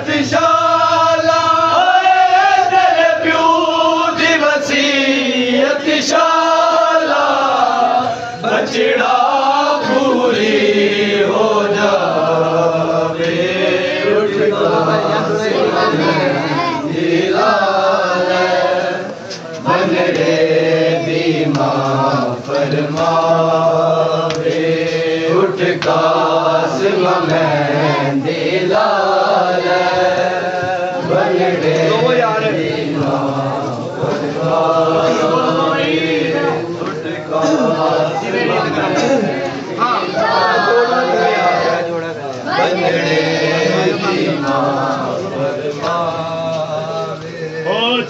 यतिशाला तेरे प्यू दिवसी यतिशाला बचड़ा पूरी हो जावे मन रे बीमा फरमावे उठ कासिम में दिला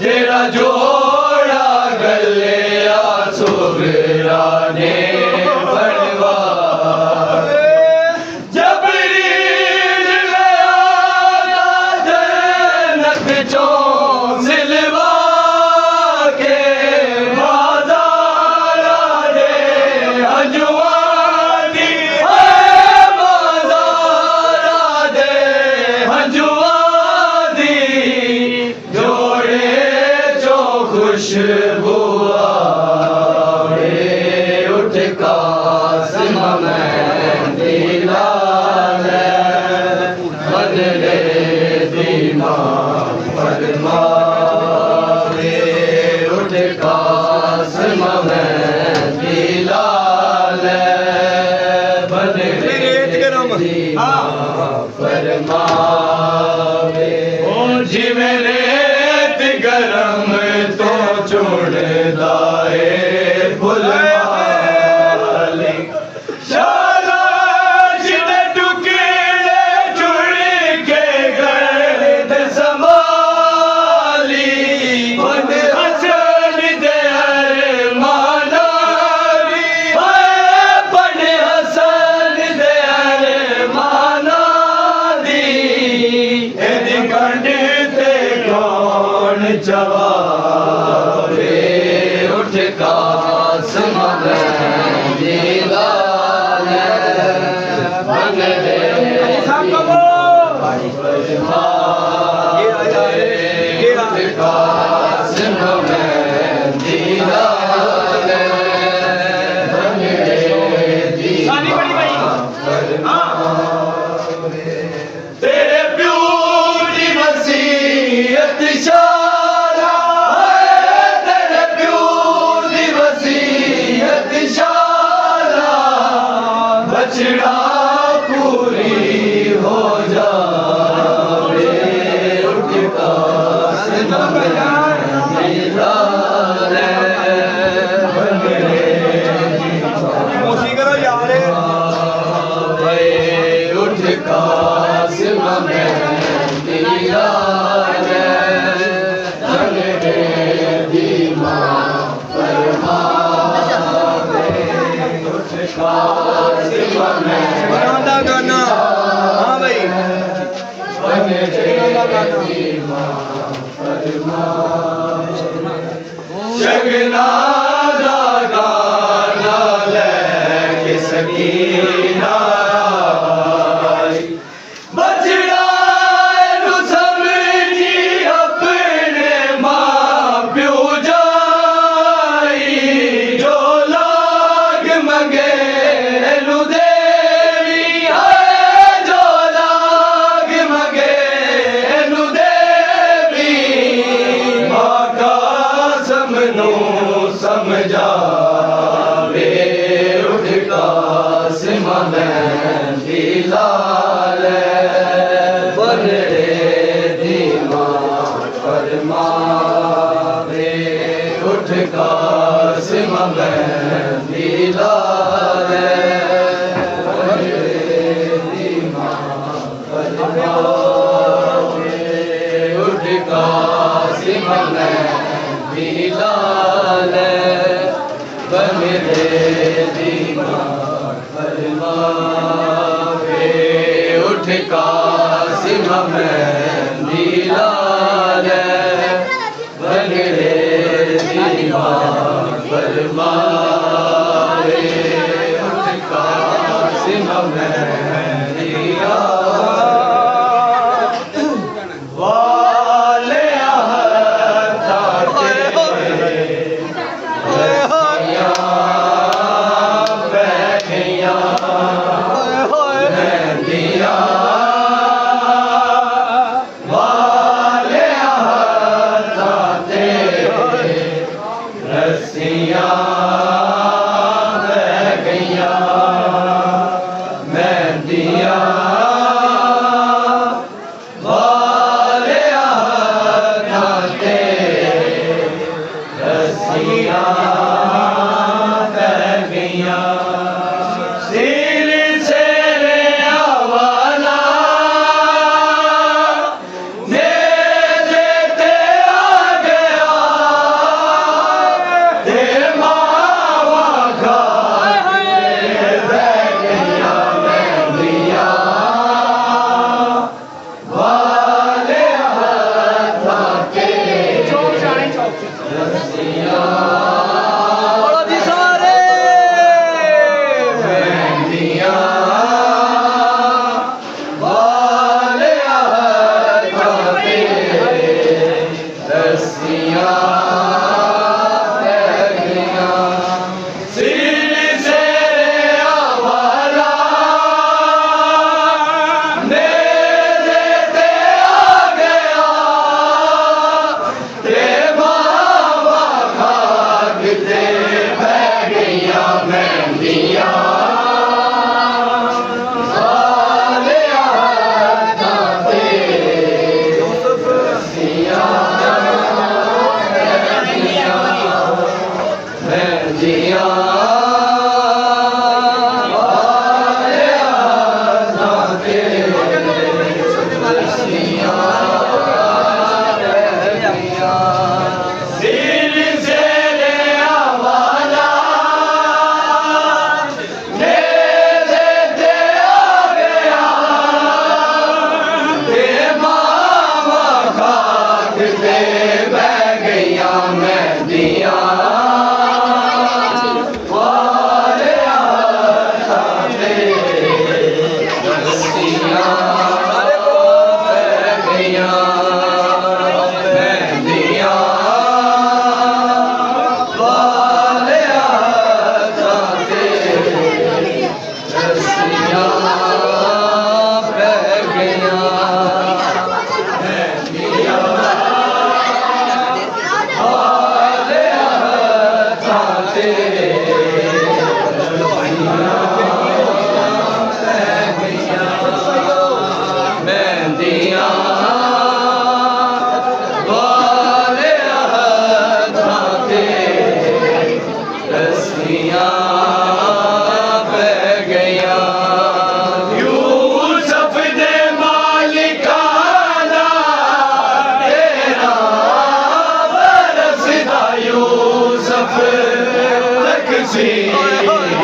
तेरा जोड़ा गले सुगरा ने बनवा जबरील लया जन्नत चो सिलवा के बाजारा दे हजवानी बाजारा दे हजवानी जोड़े जो खुशबू आवे उठ कासिम में दिला मन रे दीमा फरमावे उठ कासिम में दिला मन रे दीमा फरमावे ओ जी मेरे गरम तो चुड़दा है फुल माली शालाश दे टुकड़े चुड़ के गर्द संभाली बन हसन दे अरमानारी बन हसन दे अरमानारी एदी कंड ते कौन जवाबे उठ कासिम में दिला मन रे उठ कासिम में दिला मन रे तेरे प्यू दी वसीयत शाला तेरे प्यू दी वसीयत शाला बचड़ा पूरी हो जावे उठ कासिम में दिला करो यार उठ कासिम में दिला बनाना गाना हाँ भाई शगना गाना ले सकीना बचड़ा नु समझी अपने मां प्यो जाई जो लाग मंगे नु देवी जो लाग मंगे नु देवी मां का समनो समझावे उठ कासिम में दिला बन रे दीमा फरमावे उठ कासिम में दिला बन रे दीमा फरमावे उठ कासिम में दिला बन रे दीमा फरमावे उठ कासिम में दिला बन रे दीमा फरमावे मेहंदिया वाले यूसुफ तकसीर